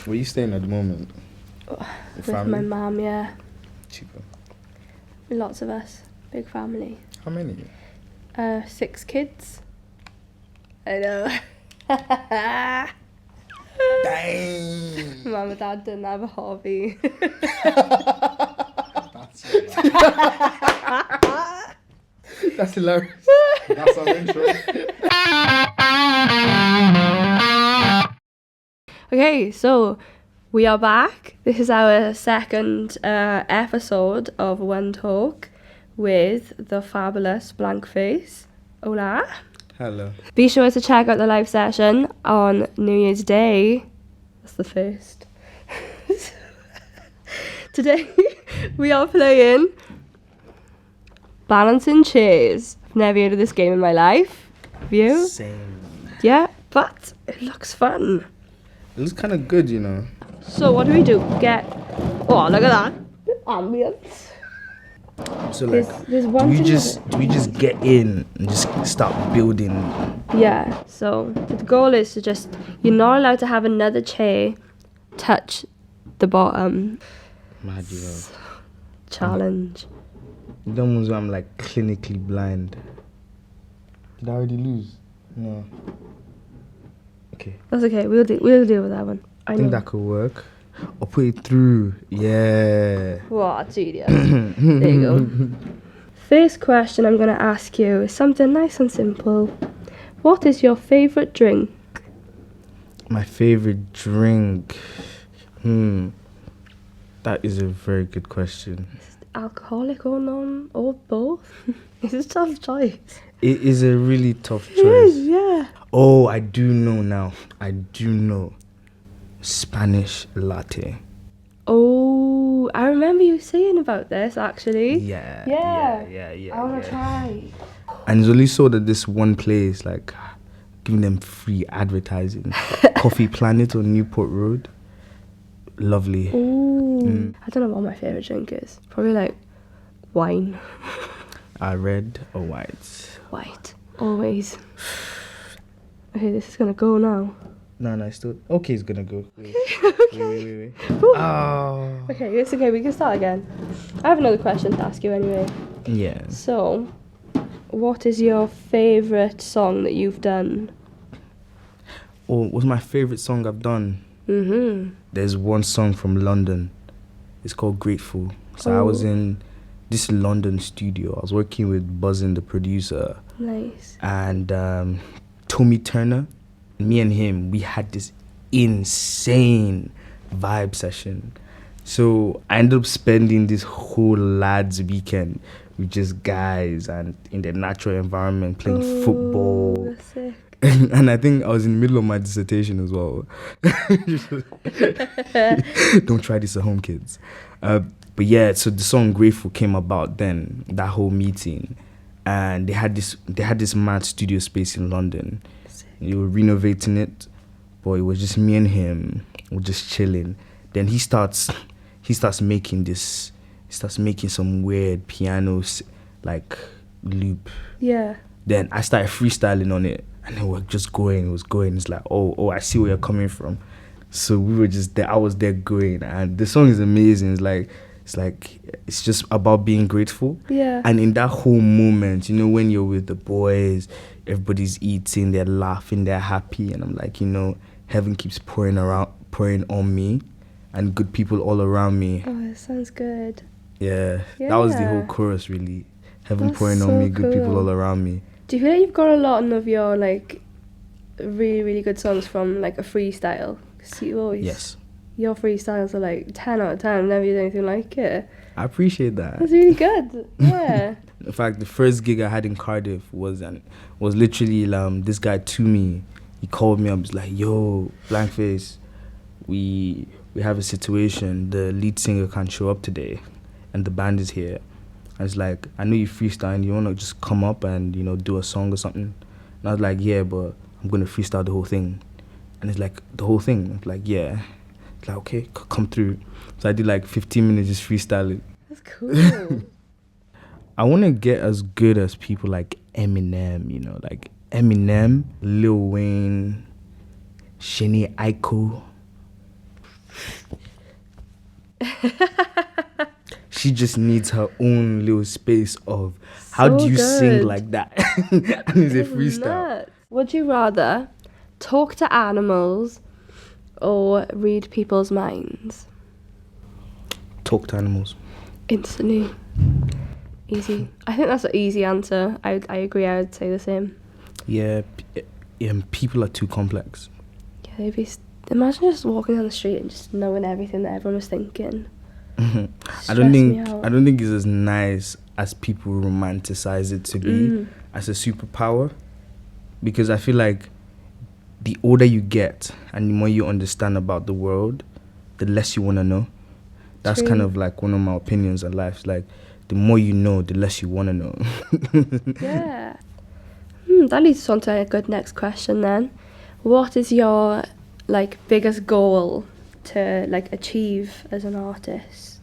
Where are you staying at the moment? With my mum, yeah. Cheaper. Lots of us. Big family. How many? 6 kids. I know. Dang. Mum and Dad didn't have a hobby. That's hilarious. That's our intro. Okay, so we are back. This is our second episode of One Talk with the fabulous Blankface. Hola. Hello. Be sure to check out the live session on New Year's Day. That's the first. Today we are playing Balancing Chairs. I've never heard of this game in my life. Have you? Same. Yeah, but it looks fun. It looks kind of good, you know. So what do? Oh, look at that. Ambience. So like, there's one do we thing just get in and just start building? Yeah, so the goal is to just, you're not allowed to have another chair touch the bottom. Mad, you know. Challenge. The ones where I'm like clinically blind. Did I already lose? No. Okay. That's okay, we'll deal with that one. I think that could work. Or put it through. Yeah. What, genius. There you go. First question I'm going to ask you is something nice and simple. What is your favourite drink? My favourite drink? That is a very good question. Is it alcoholic or non, or both? It's a tough choice. It is a really tough choice. It is, yeah. Oh, I do know now. I do know. Spanish latte. Oh, I remember you saying about this actually. Yeah. I want to try. And it's only so that this one place, like, giving them free advertising. Coffee Planet on Newport Road. Lovely. Ooh. I don't know what my favourite drink is. Probably like wine. Red or white? White. Always. Okay, this is going to go now. No, it's still... Okay, it's gonna go. Wait. Okay. Wait. Oh. Okay, it's okay. We can start again. I have another question to ask you anyway. Yeah. So, what is your favourite song that you've done? Oh, what's my favourite song I've done? There's one song from London. It's called Grateful. So I was in this London studio. I was working with Buzzin, the producer. Nice. And Tommy Turner. Me and him, we had this insane vibe session. So I ended up spending this whole lads weekend with just guys and in the natural environment playing football. That's sick. And I think I was in the middle of my dissertation as well. Don't try this at home, kids. But yeah, so the song Grateful came about then, that whole meeting. And they had this mad studio space in London. They were renovating it, but it was just me and him. We're just chilling. Then he starts making some weird pianos like loop. Yeah. Then I started freestyling on it, and then we're just going. It was going. It's like, oh, I see where you're coming from. So we were just there. I was there going, and the song is amazing. It's just about being grateful. Yeah. And in that whole moment, you know, when you're with the boys, everybody's eating, they're laughing, they're happy, and I'm like, you know, heaven keeps pouring on me, and good people all around me. Oh, that sounds good. Yeah. That was the whole chorus, really. Heaven That's pouring so on me, good people cool. all around me. Do you feel like you've got a lot of your like really, really good songs from like a freestyle? 'Cause you always... Yes. Your freestyles are like 10 out of 10. I've never used anything like it. I appreciate that. That's really good. Yeah. In fact, the first gig I had in Cardiff was literally this guy to me. He called me up. He's like, "Yo, Blankface, we have a situation. The lead singer can't show up today, and the band is here." I was like, "I know you freestyle. You wanna just come up and do a song or something?" And I was like, "Yeah, but I'm gonna freestyle the whole thing." And it's like, "The whole thing?" I was like, "Yeah." It's like, "Okay, come through." So I did like 15 minutes just freestyling. That's cool. I want to get as good as people like Eminem, like Eminem, Lil Wayne, Shani Aiko, She just needs her own little space of how So do you sing good. like that? And it's a It's freestyle. nuts. Would you rather talk to animals or read people's minds? Talk to animals. Instantly. Easy. I think that's an easy answer. I agree. I would say the same. Yeah, people are too complex. Yeah, they'd be. Imagine just walking down the street and just knowing everything that everyone was thinking. I don't think it's as nice as people romanticize it to be as a superpower, because I feel like the older you get and the more you understand about the world, the less you want to know. That's True. kind of like one of my opinions on life. Like, the more you know, the less you want to know. Yeah. That leads us on to a good next question then. What is your biggest goal to achieve as an artist?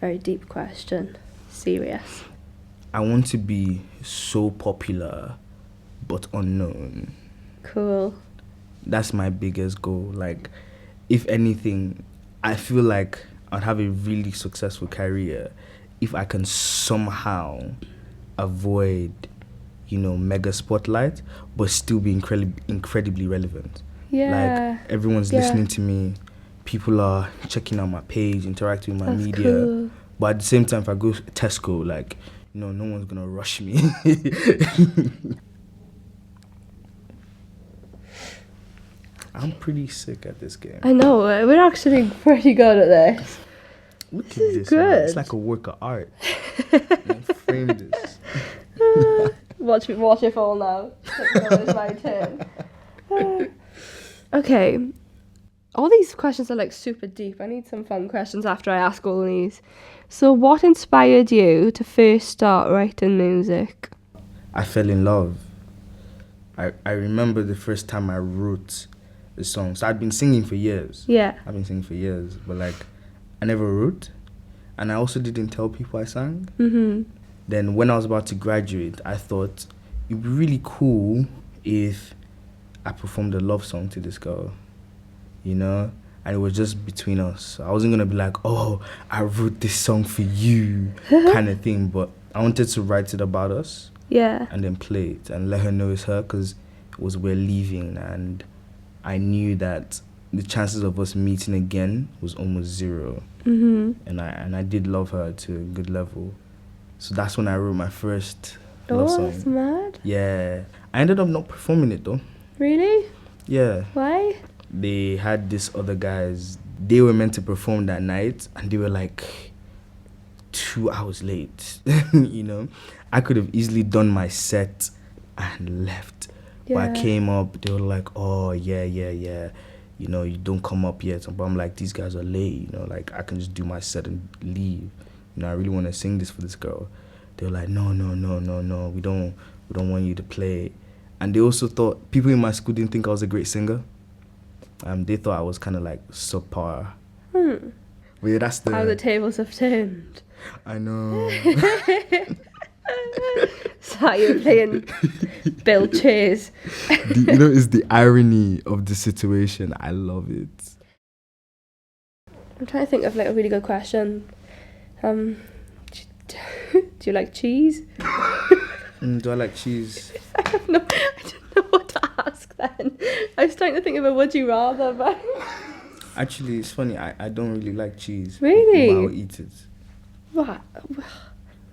Very deep question. Serious. I want to be so popular but unknown. Cool. That's my biggest goal. Like, if anything, I feel like I'd have a really successful career if I can somehow avoid, mega spotlight, but still be incredibly relevant. Yeah. Like, everyone's listening to me, people are checking out my page, interacting with my That's media. cool. But at the same time, if I go to Tesco, no one's gonna rush me. I'm pretty sick at this game. I know, we're actually pretty good at this. Look at This is this, man. good. It's like a work of art. Man, frame this. Watch it fall now. It's my turn. Okay. All these questions are super deep. I need some fun questions after I ask all these. So what inspired you to first start writing music? I fell in love. I remember the first time I wrote the song. So I'd been singing for years. Yeah. I've been singing for years, but I never wrote. And I also didn't tell people I sang. Mm-hmm. Then when I was about to graduate, I thought it'd be really cool if I performed a love song to this girl, and it was just between us. I wasn't gonna be like, oh, I wrote this song for you kind of thing, but I wanted to write it about us. Yeah. And then play it and let her know it's her, because we're leaving, and I knew that the chances of us meeting again was almost zero. Mm-hmm. And I did love her to a good level. So that's when I wrote my first love Oh, song. that's mad. Yeah. I ended up not performing it though. Really? Yeah. Why? They had these other guys. They were meant to perform that night, and they were 2 hours late. I could have easily done my set and left. Yeah. But I came up, they were like, oh, yeah. You don't come up yet. But I'm like, these guys are late, I can just do my set and leave. I really want to sing this for this girl. They were like, no, we don't want you to play. And they also thought, people in my school didn't think I was a great singer. They thought I was kind of subpar. But yeah, that's How the tables have turned. I know. So you're playing Bill Chase. It's the irony of the situation. I love it. I'm trying to think of a really good question. Do you like cheese? Do I like cheese? I don't know what to ask then. I was trying to think of a would you rather, but Actually, it's funny. I don't really like cheese. Really? But I'll eat it. what?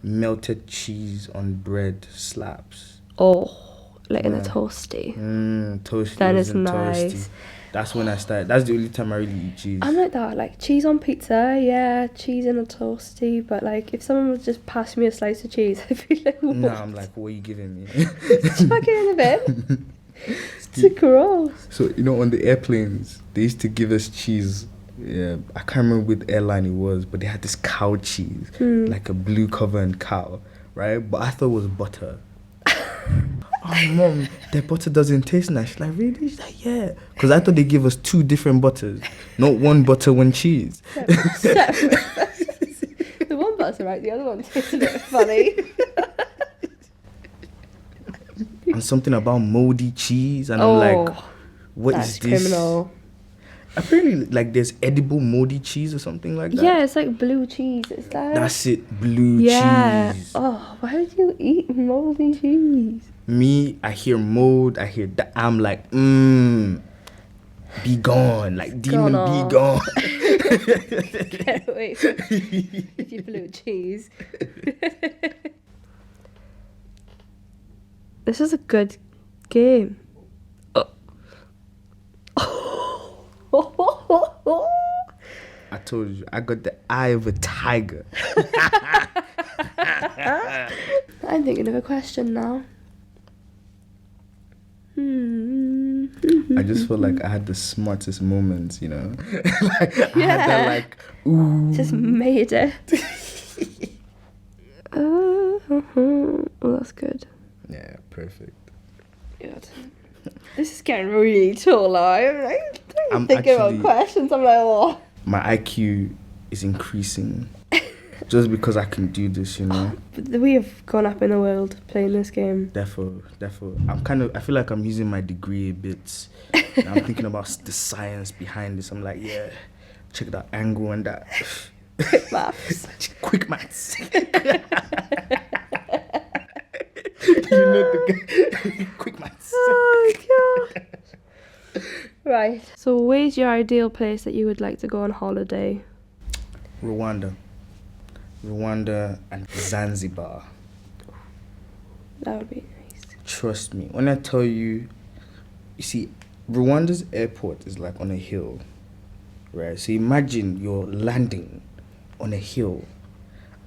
Melted cheese on bread slaps. Oh, in a Yeah. toasty. Toasty. That is isn't nice. Toasty. That's when I started. That's the only time I really eat cheese. I'm like that, cheese on pizza, yeah, cheese in a toasty, but if someone would just pass me a slice of cheese, I'd be like, what? No, I'm like, what are you giving me? Chuck it in a bin. It's gross. So, on the airplanes, they used to give us cheese. Yeah, I can't remember which airline it was, but they had this cow cheese, like a blue covered cow, right? But I thought it was butter. Oh, Mom, that butter doesn't taste nice. She's like, really? She's like, yeah. Because I thought they give us 2 different butters, not one butter, one cheese. The one butter, right? The other one tastes a bit funny. And something about moldy cheese, and I'm like, what is that's this? criminal. Apparently, like there's edible moldy cheese or something like that. Yeah, it's like blue cheese. Is that? That's it, blue cheese. Oh, why would you eat moldy cheese? Me, I hear mold, I hear that. I'm like, be gone. Like, demon, be gone. Get away from me with your blue cheese. This is a good game. I told you, I got the eye of a tiger. I'm thinking of a question now. I just felt like I had the smartest moments, you know. Like, I had that, like, ooh. Just made it. Well, that's good. Yeah, perfect. Good. This is getting really tall now. I'm thinking about questions. I'm like, oh. My IQ is increasing just because I can do this, you know. But we have gone up in the world playing this game. Therefore, I feel like I'm using my degree a bit. And I'm thinking about the science behind this. I'm like, yeah, check that angle and that. Quick maths. Quick maths. You know the quick maths. Oh, God. Right. So where's your ideal place that you would like to go on holiday? Rwanda and Zanzibar. That would be nice. Trust me. When I tell you, you see, Rwanda's airport is like on a hill, right? So imagine you're landing on a hill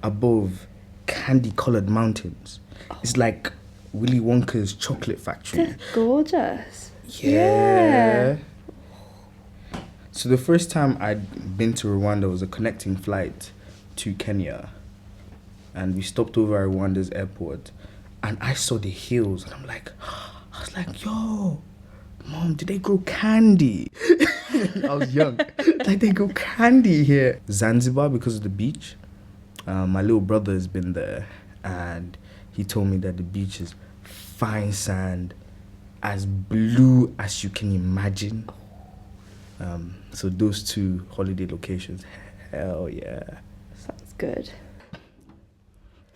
above candy-colored mountains. Oh. It's like Willy Wonka's chocolate factory. That's gorgeous. Yeah. So the first time I'd been to Rwanda was a connecting flight to Kenya. And we stopped over at Rwanda's airport. And I saw the hills. And I was like, yo, Mom, did they grow candy? I was young. Like, they grow candy here. Zanzibar, because of the beach. My little brother has been there. And he told me that the beach is fine sand, as blue as you can imagine. So those two holiday locations, hell yeah. Sounds good.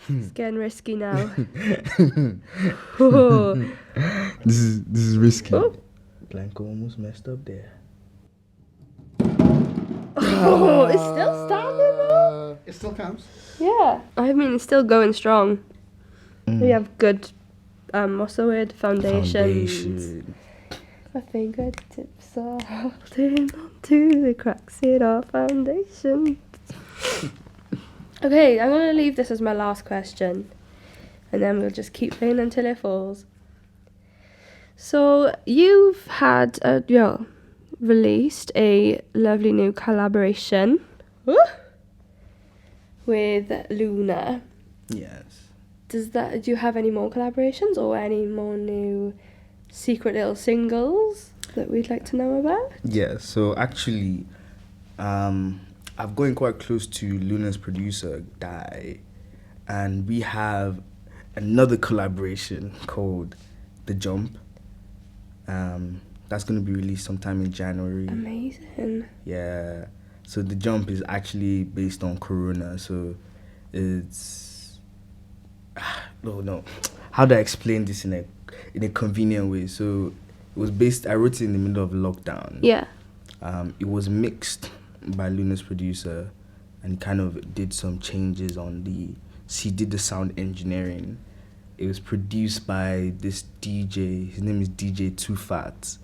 It's getting risky now. This is risky. Oh. Blanco almost messed up there. Oh, it's still standing though. It still counts. Yeah, I mean it's still going strong. We have good, what's the word? Foundations. My fingertips are holding onto the cracks in our foundation. Okay, I'm going to leave this as my last question. And then we'll just keep playing until it falls. So, you've had, released a lovely new collaboration with Luna. Yes. Do you have any more collaborations or any more new secret little singles that we'd like to know about? Yeah, so actually, I've gotten quite close to Luna's producer, Dai, and we have another collaboration called The Jump. That's going to be released sometime in January. Amazing. Yeah, so The Jump is actually based on Corona, so it's... No. How do I explain this in a convenient way? So it was based, I wrote it in the middle of lockdown. Yeah. It was mixed by Luna's producer and kind of did some changes on she did the sound engineering. It was produced by this DJ, his name is DJ Too Fat.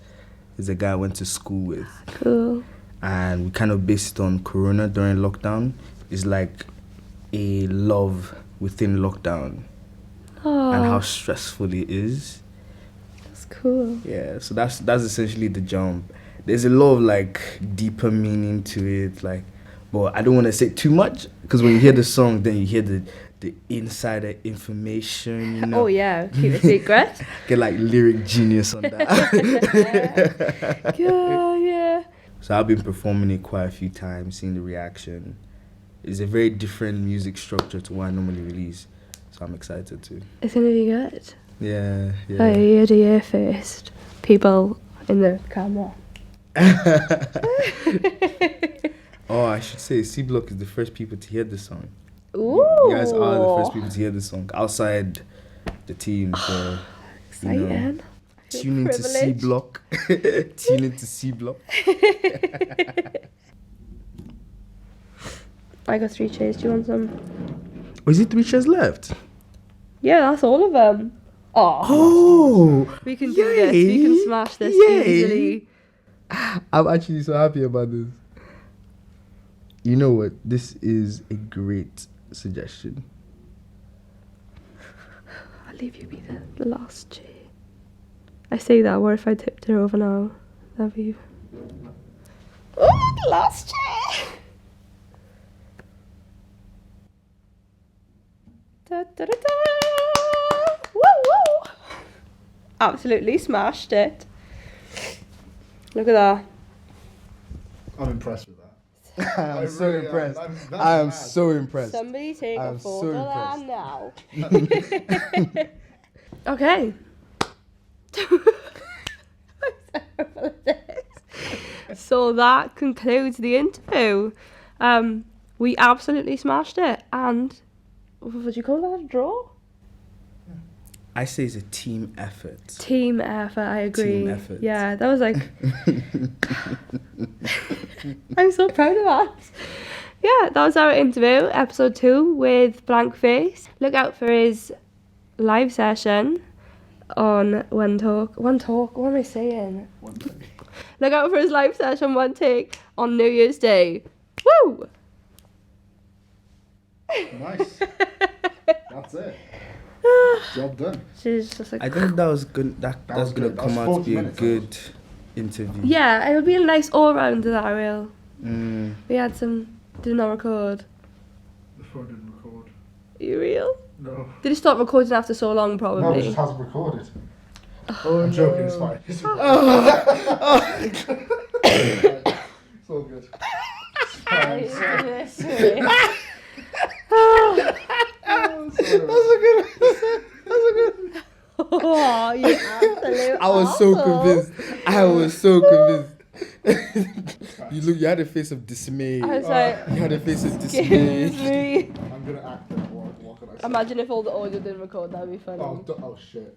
He's a guy I went to school with. Cool. And we kind of based it on Corona during lockdown. It's like a love within lockdown. Oh. And how stressful it is. That's cool. Yeah, so that's essentially The Jump. There's a lot of like deeper meaning to it, like, but I don't want to say too much because when you hear the song, then you hear the insider information. You know? Oh yeah, keep it secret. Get like lyric genius on that. Yeah. So I've been performing it quite a few times, seeing the reaction. It's a very different music structure to what I normally release, so I'm excited too. It's gonna be good. Yeah. Oh, you heard it here first. People in the camera. Oh, I should say C-bloc is the first people to hear the song. Ooh. You guys are the first people to hear the song outside the team. So Exciting. tune into Privilege. C-bloc. Tune into C-bloc. I got 3 chairs. Do you want some? Oh, is it 3 chairs left? Yeah, that's all of them. Oh, We can do this. We can smash this easily. I'm actually so happy about this. You know what? This is a great suggestion. I'll leave you be the last chair. I say that, what if I tipped her over now? That'd be... Oh, the last chair! Da, da, da, da. Woo, woo! Absolutely smashed it. Look at that. I'm impressed with that. I'm so really am. impressed. That's I am mad. so impressed. Somebody take I'm a so photo of impressed. that now. Okay. So that concludes the interview. We absolutely smashed it, and what would you call that, a draw? I say it's a team effort. Team effort, I agree. Team effort. Yeah, that was like... I'm so proud of that. Yeah, that was our interview, episode 2 with Blank Face. Look out for his live session on One Talk, what am I saying? Look out for his live session, One Take, on New Year's Day. Woo! Nice. That's it. Job done. She's just like... I think that was good. That's was gonna good. That come was out to 40 be a minutes, good interview. Yeah, it would be a nice all-rounder, that will. Mm. We had some... Did not record. The phone didn't record. Are you real? No. Did it stop recording after so long, No, it probably? just hasn't recorded. Oh, I'm joking, it's fine. It's all good. It's fine. It's fine. Oh, you absolute I was so convinced. You had a face of dismay. I was like, You had a face of dismay. excuse me. I'm gonna act it. What can I say? Imagine if all the audio didn't record, that would be funny. Oh shit.